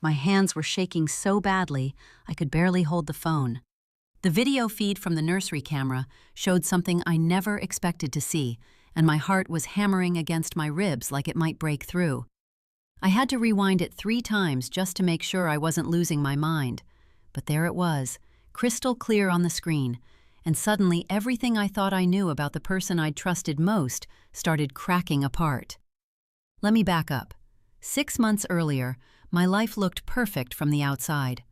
My hands were shaking so badly I could barely hold the phone. The video feed from the nursery camera showed something I never expected to see, and my heart was hammering against my ribs like it might break through. I had to rewind it 3 times just to make sure I wasn't losing my mind. But there it was, crystal clear on the screen, and suddenly everything I thought I knew about the person I'd trusted most started cracking apart. Let me back up. 6 months earlier, my life looked perfect from the outside.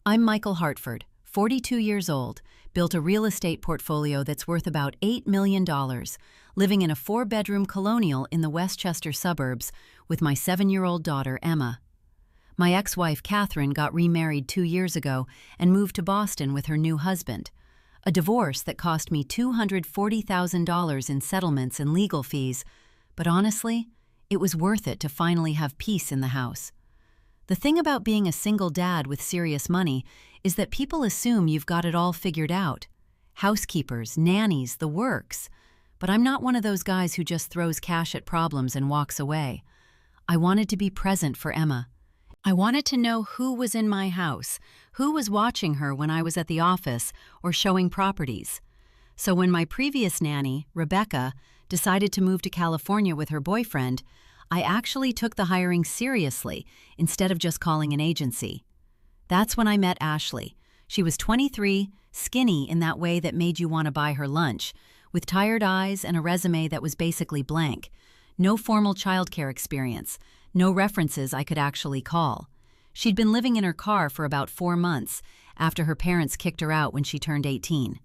I'm Michael Hartford, 42 years old, built a real estate portfolio that's worth about $8 million, living in a 4-bedroom colonial in the Westchester suburbs with my 7-year-old daughter, Emma. My ex-wife, Catherine, got remarried 2 years ago and moved to Boston with her new husband. A divorce that cost me $240,000 in settlements and legal fees, but honestly, it was worth it to finally have peace in the house. The thing about being a single dad with serious money is that people assume you've got it all figured out. Housekeepers, nannies, the works. But I'm not one of those guys who just throws cash at problems and walks away. I wanted to be present for Emma. I wanted to know who was in my house, who was watching her when I was at the office or showing properties. So when my previous nanny, Rebecca, decided to move to California with her boyfriend, I actually took the hiring seriously instead of just calling an agency. That's when I met Ashley. She was 23, skinny in that way that made you want to buy her lunch, with tired eyes and a resume that was basically blank. No formal childcare experience, no references I could actually call. She'd been living in her car for about 4 months after her parents kicked her out when she turned 18.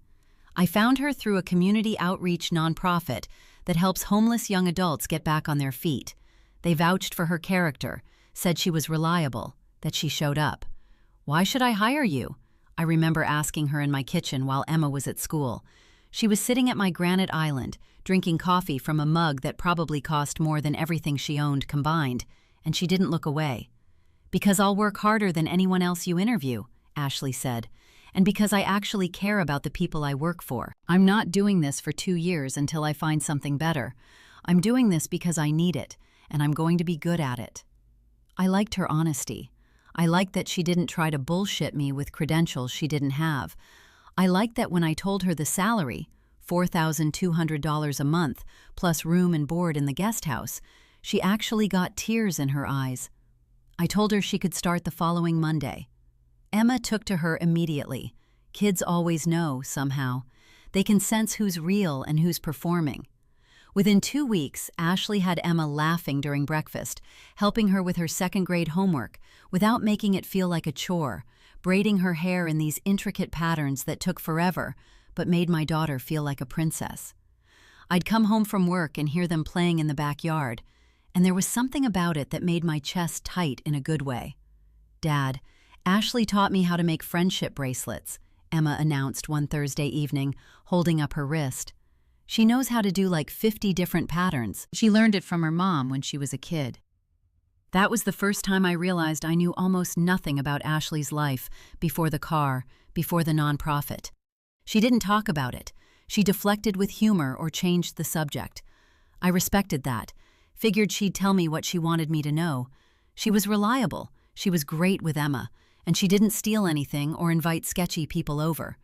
I found her through a community outreach nonprofit that helps homeless young adults get back on their feet. They vouched for her character, said she was reliable, that she showed up. "Why should I hire you?" I remember asking her in my kitchen while Emma was at school. She was sitting at my granite island, drinking coffee from a mug that probably cost more than everything she owned combined, and she didn't look away. "Because I'll work harder than anyone else you interview," Ashley said, "and because I actually care about the people I work for. I'm not doing this for 2 years until I find something better. I'm doing this because I need it, and I'm going to be good at it." I liked her honesty. I liked that she didn't try to bullshit me with credentials she didn't have. I liked that when I told her the salary, $4,200 a month, plus room and board in the guest house, she actually got tears in her eyes. I told her she could start the following Monday. Emma took to her immediately. Kids always know, somehow. They can sense who's real and who's performing. Within 2 weeks, Ashley had Emma laughing during breakfast, helping her with her 2nd grade homework, without making it feel like a chore, braiding her hair in these intricate patterns that took forever, but made my daughter feel like a princess. I'd come home from work and hear them playing in the backyard, and there was something about it that made my chest tight in a good way. "Dad, Ashley taught me how to make friendship bracelets," Emma announced one Thursday evening, holding up her wrist. "She knows how to do like 50 different patterns. She learned it from her mom when she was a kid." That was the first time I realized I knew almost nothing about Ashley's life before the car, before the nonprofit. She didn't talk about it. She deflected with humor or changed the subject. I respected that, figured she'd tell me what she wanted me to know. She was reliable, she was great with Emma, and she didn't steal anything or invite sketchy people over.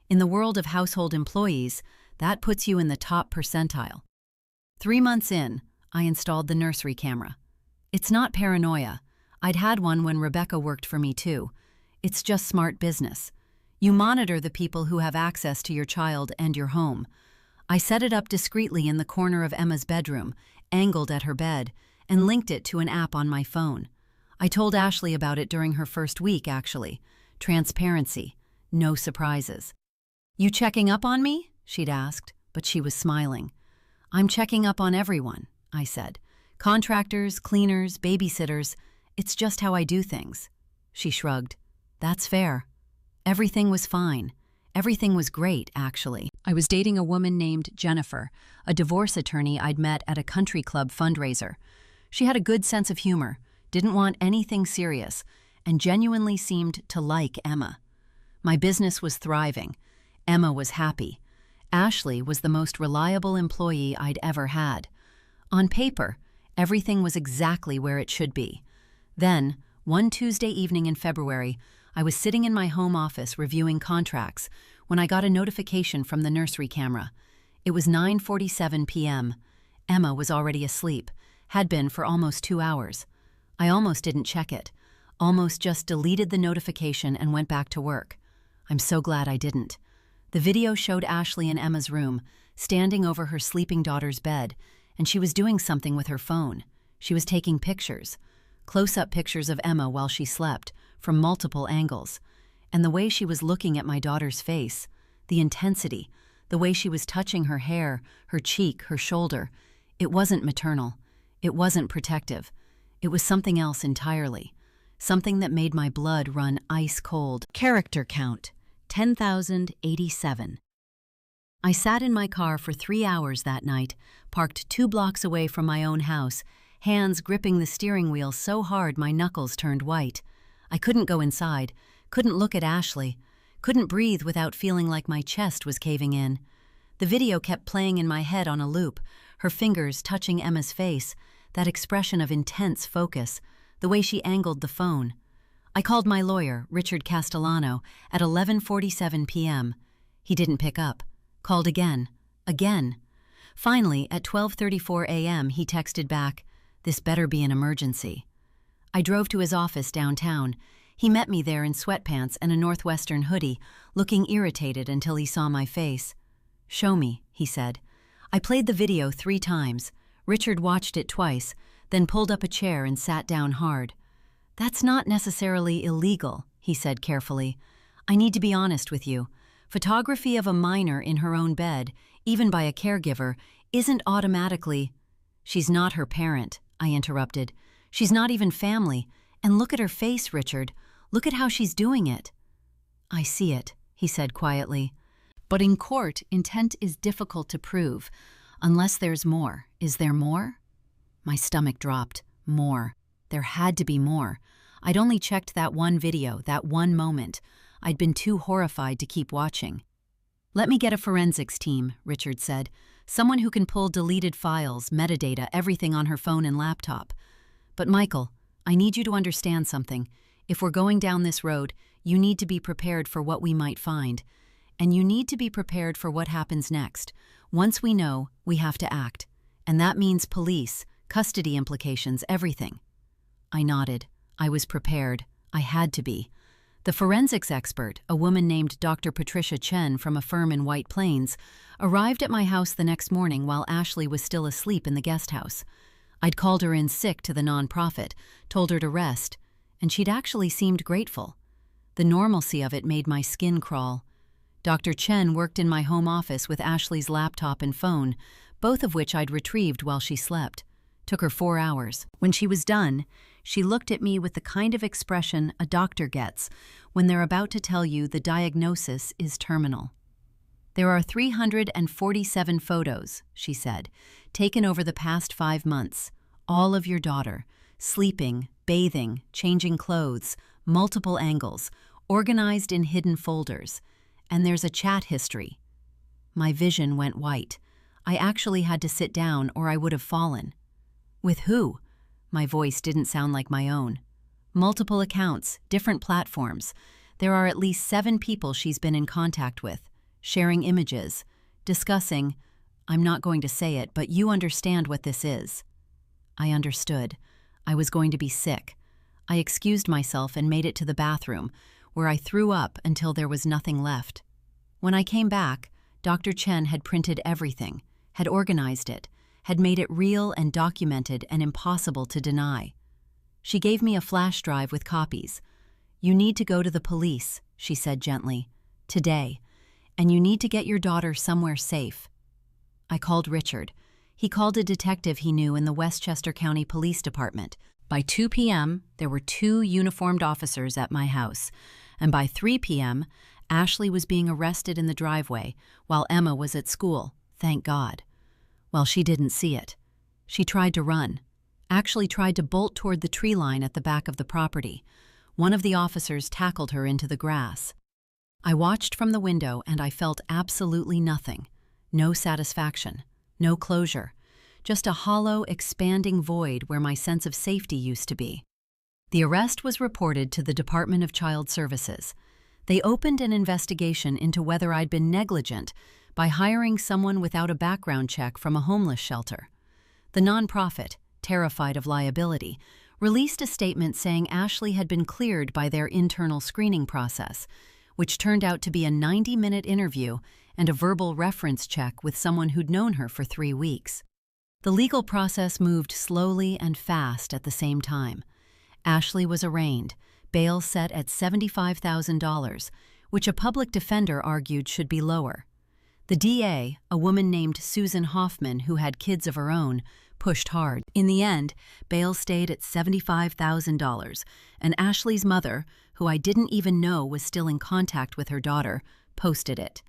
In the world of household employees, that puts you in the top percentile. 3 months in, I installed the nursery camera. It's not paranoia. I'd had one when Rebecca worked for me too. It's just smart business. You monitor the people who have access to your child and your home. I set it up discreetly in the corner of Emma's bedroom, angled at her bed, and linked it to an app on my phone. I told Ashley about it during her first week, actually. Transparency. No surprises. "You checking up on me?" she'd asked, but she was smiling. "I'm checking up on everyone," I said. "Contractors, cleaners, babysitters. It's just how I do things." She shrugged. "That's fair." Everything was fine. Everything was great, actually. I was dating a woman named Jennifer, a divorce attorney I'd met at a country club fundraiser. She had a good sense of humor, didn't want anything serious, and genuinely seemed to like Emma. My business was thriving. Emma was happy. Ashley was the most reliable employee I'd ever had. On paper, everything was exactly where it should be. Then, One Tuesday evening in February, I was sitting in my home office reviewing contracts when I got a notification from the nursery camera. It was 9:47 p.m. Emma was already asleep, had been for almost 2 hours. I almost didn't check it, almost just deleted the notification and went back to work. I'm so glad I didn't. The video showed Ashley in Emma's room, standing over her sleeping daughter's bed, and she was doing something with her phone. She was taking pictures, close-up pictures of Emma while she slept, from multiple angles. And the way she was looking at my daughter's face, the intensity, the way she was touching her hair, her cheek, her shoulder, it wasn't maternal. It wasn't protective. It was something else entirely. Something that made my blood run ice cold. Character count, 10,087. I sat in my car for 3 hours that night, parked 2 blocks away from my own house, hands gripping the steering wheel so hard my knuckles turned white. I couldn't go inside, couldn't look at Ashley, couldn't breathe without feeling like my chest was caving in. The video kept playing in my head on a loop, her fingers touching Emma's face, that expression of intense focus, the way she angled the phone. I called my lawyer, Richard Castellano, at 11:47 p.m. He didn't pick up. Called again. Finally, at 12:34 a.m., he texted back, "This better be an emergency." I drove to his office downtown. He met me there in sweatpants and a Northwestern hoodie, looking irritated until he saw my face. "Show me," he said. I played the video 3 times. Richard watched it twice, then pulled up a chair and sat down hard. "That's not necessarily illegal," he said carefully. "I need to be honest with you. Photography of a minor in her own bed, even by a caregiver, isn't automatically—" "She's not her parent," I interrupted. "She's not even family. And look at her face, Richard. Look at how she's doing it." "I see it," he said quietly. "But in court, intent is difficult to prove. Unless there's more. Is there more?" My stomach dropped. More. There had to be more. I'd only checked that one video, that one moment. I'd been too horrified to keep watching. "Let me get a forensics team," Richard said. "Someone who can pull deleted files, metadata, everything on her phone and laptop. But Michael, I need you to understand something. If we're going down this road, you need to be prepared for what we might find. And you need to be prepared for what happens next. Once we know, we have to act. And that means police, custody implications, everything." I nodded. I was prepared. I had to be. The forensics expert, a woman named Dr. Patricia Chen from a firm in White Plains, arrived at my house the next morning while Ashley was still asleep in the guest house. I'd called her in sick to the nonprofit, told her to rest, and she'd actually seemed grateful. The normalcy of it made my skin crawl. Dr. Chen worked in my home office with Ashley's laptop and phone, both of which I'd retrieved while she slept. Took her 4 hours. When she was done, she looked at me with the kind of expression a doctor gets when they're about to tell you the diagnosis is terminal. "There are 347 photos," she said, "taken over the past 5 months. All of your daughter, sleeping, bathing, changing clothes, multiple angles, organized in hidden folders. And there's a chat history." My vision went white. I actually had to sit down or I would have fallen. "With who?" My voice didn't sound like my own. "Multiple accounts, different platforms. There are at least 7 people she's been in contact with, sharing images, discussing— I'm not going to say it, but you understand what this is." I understood. I was going to be sick. I excused myself and made it to the bathroom, where I threw up until there was nothing left. When I came back, Dr. Chen had printed everything, had organized it, had made it real and documented and impossible to deny. She gave me a flash drive with copies. "You need to go to the police," she said gently, "today, and you need to get your daughter somewhere safe." I called Richard. He called a detective he knew in the Westchester County Police Department. By 2 p.m., there were 2 uniformed officers at my house, and by 3 p.m., Ashley was being arrested in the driveway while Emma was at school, thank God. Well, she didn't see it. She tried to run, actually tried to bolt toward the tree line at the back of the property. One of the officers tackled her into the grass. I watched from the window and I felt absolutely nothing. No satisfaction, no closure, just a hollow, expanding void where my sense of safety used to be. The arrest was reported to the Department of Child Services. They opened an investigation into whether I'd been negligent by hiring someone without a background check from a homeless shelter. The nonprofit, terrified of liability, released a statement saying Ashley had been cleared by their internal screening process, which turned out to be a 90-minute interview and a verbal reference check with someone who'd known her for 3 weeks. The legal process moved slowly and fast at the same time. Ashley was arraigned, bail set at $75,000, which a public defender argued should be lower. The DA, a woman named Susan Hoffman who had kids of her own, pushed hard. In the end, bail stayed at $75,000, and Ashley's mother, who I didn't even know was still in contact with her daughter, posted it.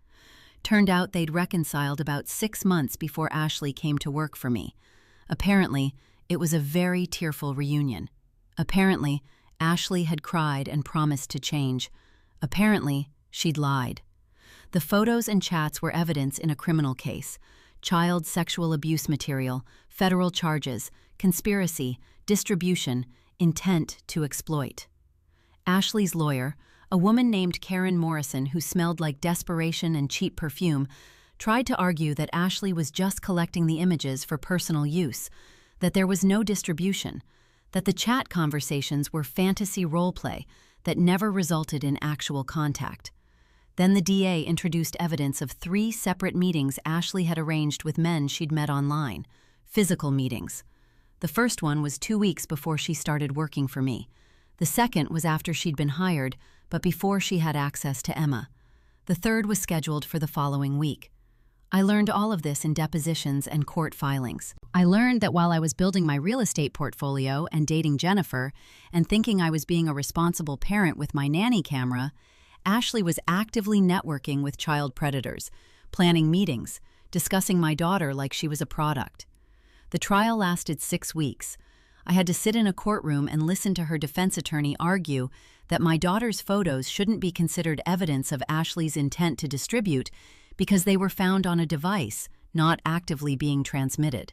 Turned out they'd reconciled about 6 months before Ashley came to work for me. Apparently, it was a very tearful reunion. Apparently, Ashley had cried and promised to change. Apparently, she'd lied. The photos and chats were evidence in a criminal case. Child sexual abuse material, federal charges, conspiracy, distribution, intent to exploit. Ashley's lawyer, a woman named Karen Morrison who smelled like desperation and cheap perfume, tried to argue that Ashley was just collecting the images for personal use, that there was no distribution, that the chat conversations were fantasy role-play that never resulted in actual contact. Then the DA introduced evidence of 3 separate meetings Ashley had arranged with men she'd met online, physical meetings. The first one was 2 weeks before she started working for me. The second was after she'd been hired, but before she had access to Emma. The third was scheduled for the following week. I learned all of this in depositions and court filings. I learned that while I was building my real estate portfolio and dating Jennifer and thinking I was being a responsible parent with my nanny camera, Ashley was actively networking with child predators, planning meetings, discussing my daughter like she was a product. The trial lasted 6 weeks. I had to sit in a courtroom and listen to her defense attorney argue that my daughter's photos shouldn't be considered evidence of Ashley's intent to distribute because they were found on a device, not actively being transmitted.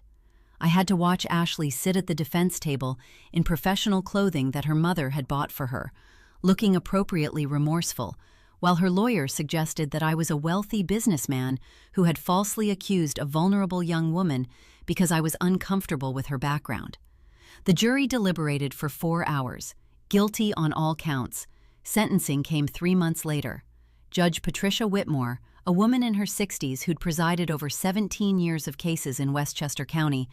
I had to watch Ashley sit at the defense table in professional clothing that her mother had bought for her, looking appropriately remorseful, while her lawyer suggested that I was a wealthy businessman who had falsely accused a vulnerable young woman because I was uncomfortable with her background. The jury deliberated for 4 hours, guilty on all counts. Sentencing came 3 months later. Judge Patricia Whitmore, a woman in her 60s who'd presided over 17 years of cases in Westchester County,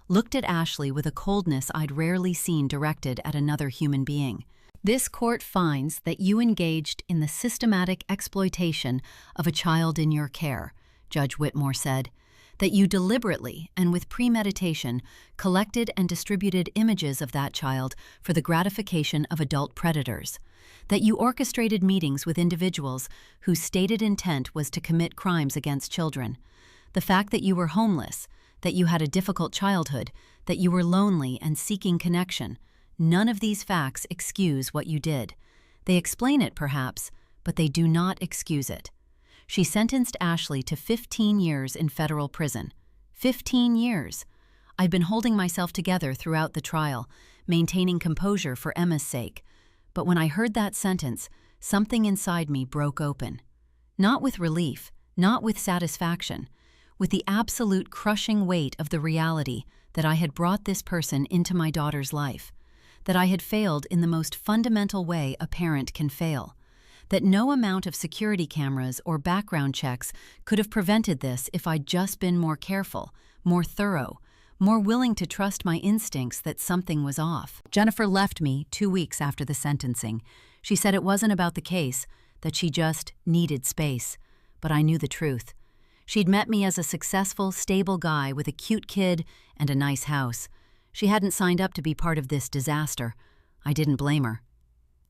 looked at Ashley with a coldness I'd rarely seen directed at another human being. This court finds that you engaged in the systematic exploitation of a child in your care, Judge Whitmore said, that you deliberately and with premeditation collected and distributed images of that child for the gratification of adult predators, that you orchestrated meetings with individuals whose stated intent was to commit crimes against children, the fact that you were homeless, that you had a difficult childhood, that you were lonely and seeking connection. None of these facts excuse what you did. They explain it, perhaps, but they do not excuse it. She sentenced Ashley to 15 years in federal prison. 15 years! I'd been holding myself together throughout the trial, maintaining composure for Emma's sake. But when I heard that sentence, something inside me broke open. Not with relief, not with satisfaction, with the absolute crushing weight of the reality that I had brought this person into my daughter's life, that I had failed in the most fundamental way a parent can fail, that no amount of security cameras or background checks could have prevented this if I'd just been more careful, more thorough, more willing to trust my instincts that something was off. Jennifer left me 2 weeks after the sentencing. She said it wasn't about the case, that she just needed space. But I knew the truth. She'd met me as a successful, stable guy with a cute kid and a nice house. She hadn't signed up to be part of this disaster. I didn't blame her.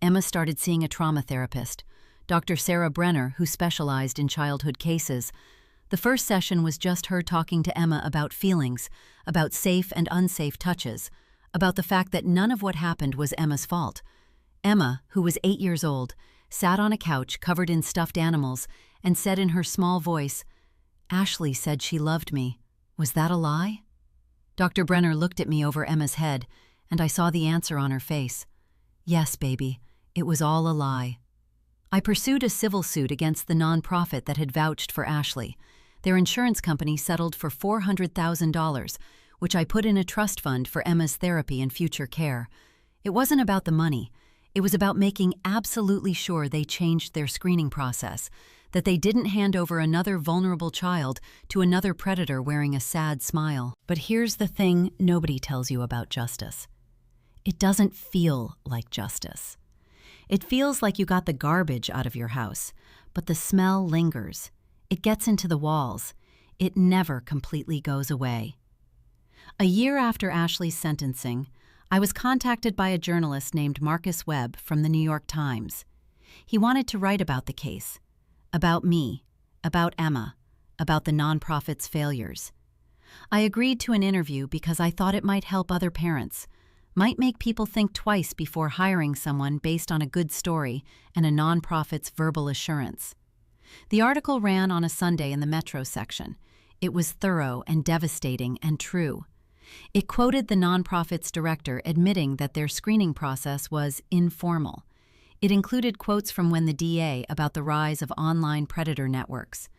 Emma started seeing a trauma therapist, Dr. Sarah Brenner, who specialized in childhood cases. The first session was just her talking to Emma about feelings, about safe and unsafe touches, about the fact that none of what happened was Emma's fault. Emma, who was 8 years old, sat on a couch covered in stuffed animals and said in her small voice, "Ashley said she loved me. Was that a lie?" Dr. Brenner looked at me over Emma's head, and I saw the answer on her face. Yes, baby, it was all a lie. I pursued a civil suit against the nonprofit that had vouched for Ashley. Their insurance company settled for $400,000, which I put in a trust fund for Emma's therapy and future care. It wasn't about the money. It was about making absolutely sure they changed their screening process, that they didn't hand over another vulnerable child to another predator wearing a sad smile. But here's the thing nobody tells you about justice. It doesn't feel like justice. It feels like you got the garbage out of your house, but the smell lingers. It gets into the walls. It never completely goes away. A year after Ashley's sentencing, I was contacted by a journalist named Marcus Webb from the New York Times. He wanted to write about the case, about me, about Emma, about the nonprofit's failures. I agreed to an interview because I thought it might help other parents, might make people think twice before hiring someone based on a good story and a nonprofit's verbal assurance. The article ran on a Sunday in the Metro section. It was thorough and devastating and true. It quoted the nonprofit's director admitting that their screening process was informal. It included quotes from when the DA about the rise of online predator networks.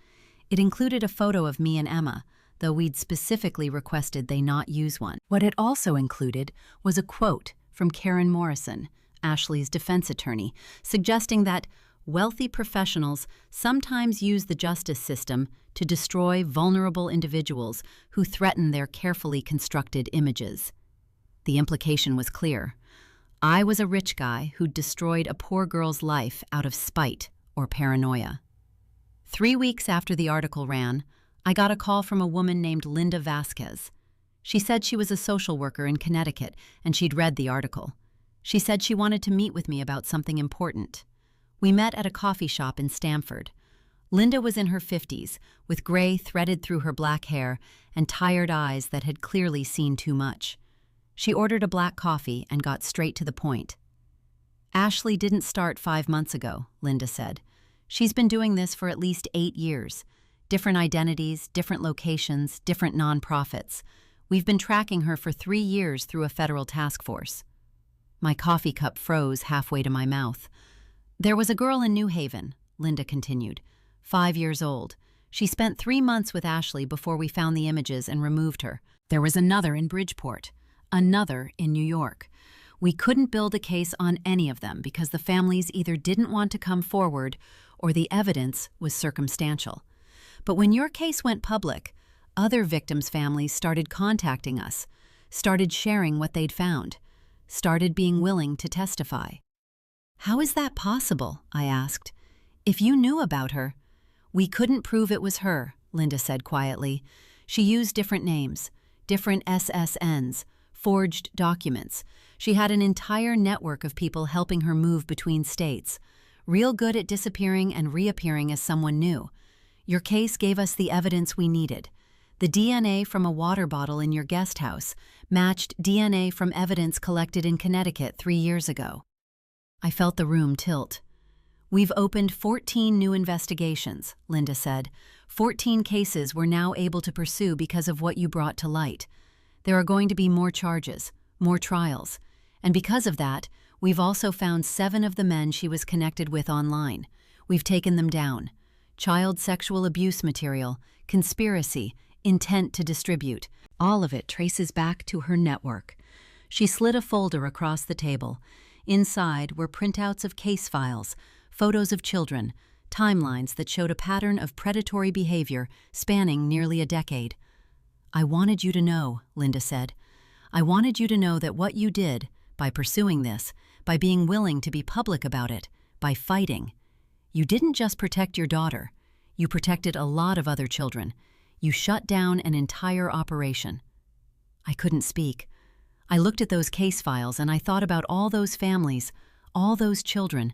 It included a photo of me and Emma, though we'd specifically requested they not use one. What it also included was a quote from Karen Morrison, Ashley's defense attorney, suggesting that wealthy professionals sometimes use the justice system to destroy vulnerable individuals who threaten their carefully constructed images. The implication was clear. I was a rich guy who'd destroyed a poor girl's life out of spite or paranoia. 3 weeks after the article ran, I got a call from a woman named Linda Vasquez. She said she was a social worker in Connecticut and she'd read the article. She said she wanted to meet with me about something important. We met at a coffee shop in Stamford. Linda was in her 50s, with gray threaded through her black hair and tired eyes that had clearly seen too much. She ordered a black coffee and got straight to the point. Ashley didn't start 5 months ago, Linda said. She's been doing this for at least 8 years. Different identities, different locations, different nonprofits. We've been tracking her for 3 years through a federal task force. My coffee cup froze halfway to my mouth. There was a girl in New Haven, Linda continued, 5 years old. She spent 3 months with Ashley before we found the images and removed her. There was another in Bridgeport, another in New York. We couldn't build a case on any of them because the families either didn't want to come forward or the evidence was circumstantial. But when your case went public, other victims' families started contacting us, started sharing what they'd found, started being willing to testify. How is that possible? I asked. If you knew about her. We couldn't prove it was her, Linda said quietly. She used different names, different SSNs, forged documents. She had an entire network of people helping her move between states, real good at disappearing and reappearing as someone new. Your case gave us the evidence we needed. The DNA from a water bottle in your guest house matched DNA from evidence collected in Connecticut 3 years ago. I felt the room tilt. We've opened 14 new investigations, Linda said. 14 cases we're now able to pursue because of what you brought to light. There are going to be more charges, more trials. And because of that, we've also found 7 of the men she was connected with online. We've taken them down. Child sexual abuse material, conspiracy, intent to distribute. All of it traces back to her network. She slid a folder across the table. Inside were printouts of case files, photos of children, timelines that showed a pattern of predatory behavior spanning nearly a decade. I wanted you to know, Linda said. I wanted you to know that what you did, by pursuing this, by being willing to be public about it, by fighting, you didn't just protect your daughter. You protected a lot of other children. You shut down an entire operation. I couldn't speak. I looked at those case files and I thought about all those families, all those children,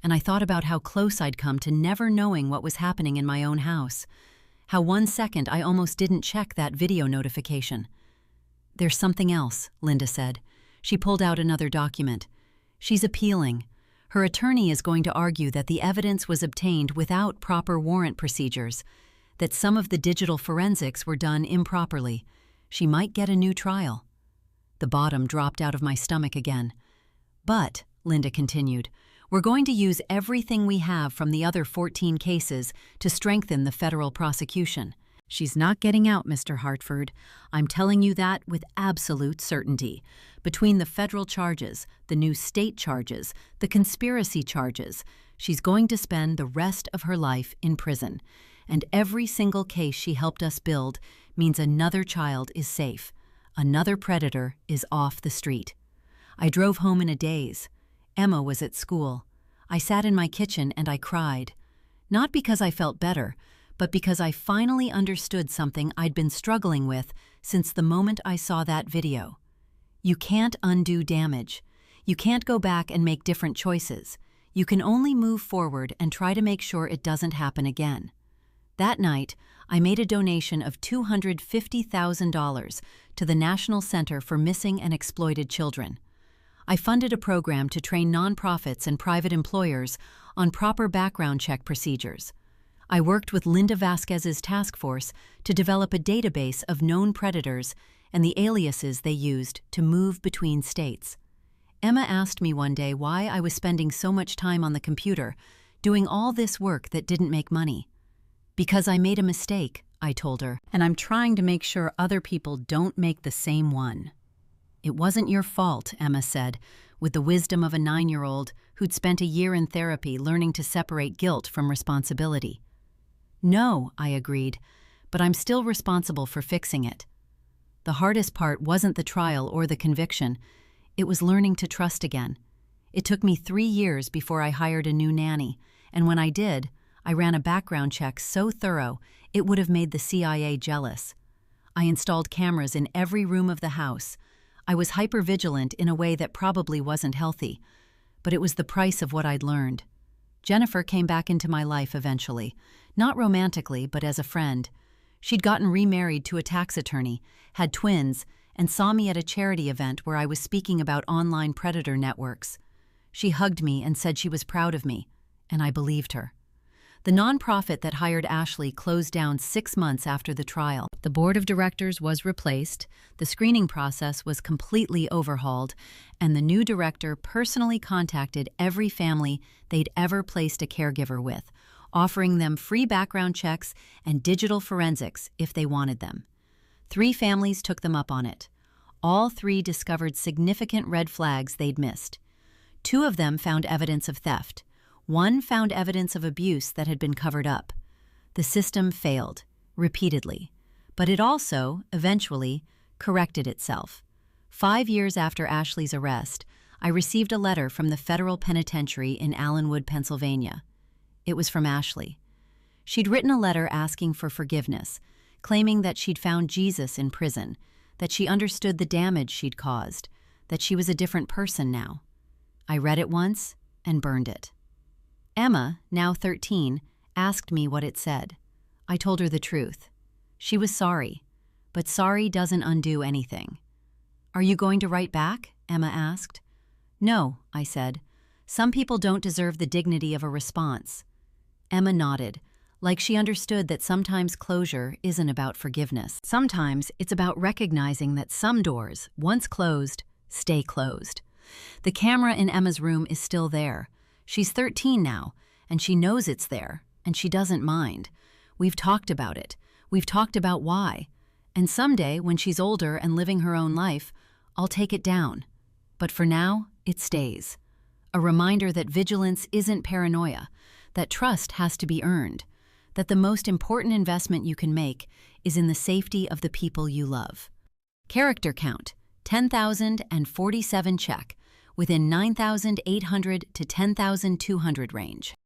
and I thought about how close I'd come to never knowing what was happening in my own house. How 1 second I almost didn't check that video notification. There's something else, Linda said. She pulled out another document. She's appealing. Her attorney is going to argue that the evidence was obtained without proper warrant procedures, that some of the digital forensics were done improperly. She might get a new trial. The bottom dropped out of my stomach again. But, Linda continued. "We're going to use everything we have from the other 14 cases to strengthen the federal prosecution." "She's not getting out, Mr. Hartford. I'm telling you that with absolute certainty. Between the federal charges, the new state charges, the conspiracy charges, she's going to spend the rest of her life in prison. And every single case she helped us build means another child is safe. Another predator is off the street." I drove home in a daze. Emma was at school. I sat in my kitchen and I cried. Not because I felt better, but because I finally understood something I'd been struggling with since the moment I saw that video. You can't undo damage. You can't go back and make different choices. You can only move forward and try to make sure it doesn't happen again. That night, I made a donation of $250,000 to the National Center for Missing and Exploited Children. I funded a program to train nonprofits and private employers on proper background check procedures. I worked with Linda Vasquez's task force to develop a database of known predators and the aliases they used to move between states. Emma asked me one day why I was spending so much time on the computer, doing all this work that didn't make money. "Because I made a mistake," I told her, "and I'm trying to make sure other people don't make the same one." "It wasn't your fault," Emma said, with the wisdom of a 9-year-old who'd spent a year in therapy learning to separate guilt from responsibility. "No," I agreed, "but I'm still responsible for fixing it." The hardest part wasn't the trial or the conviction. It was learning to trust again. It took me 3 years before I hired a new nanny, and when I did, I ran a background check so thorough it would have made the CIA jealous. I installed cameras in every room of the house. I was hypervigilant in a way that probably wasn't healthy, but it was the price of what I'd learned. Jennifer came back into my life eventually, not romantically, but as a friend. She'd gotten remarried to a tax attorney, had twins, and saw me at a charity event where I was speaking about online predator networks. She hugged me and said she was proud of me, and I believed her. The nonprofit that hired Ashley closed down 6 months after the trial. The board of directors was replaced, the screening process was completely overhauled, and the new director personally contacted every family they'd ever placed a caregiver with, offering them free background checks and digital forensics if they wanted them. 3 families took them up on it. All 3 discovered significant red flags they'd missed. 2 of them found evidence of theft. 1 found evidence of abuse that had been covered up. The system failed, repeatedly, but it also, eventually, corrected itself. 5 years after Ashley's arrest, I received a letter from the federal penitentiary in Allenwood, Pennsylvania. It was from Ashley. She'd written a letter asking for forgiveness, claiming that she'd found Jesus in prison, that she understood the damage she'd caused, that she was a different person now. I read it once and burned it. Emma, now 13, asked me what it said. I told her the truth. She was sorry, but sorry doesn't undo anything. "Are you going to write back?" Emma asked. "No," I said. "Some people don't deserve the dignity of a response." Emma nodded, like she understood that sometimes closure isn't about forgiveness. Sometimes it's about recognizing that some doors, once closed, stay closed. The camera in Emma's room is still there. She's 13 now, and she knows it's there, and she doesn't mind. We've talked about it. We've talked about why. And someday, when she's older and living her own life, I'll take it down. But for now, it stays. A reminder that vigilance isn't paranoia, that trust has to be earned, that the most important investment you can make is in the safety of the people you love. Character count, 10,047 check, within 9,800 to 10,200 range.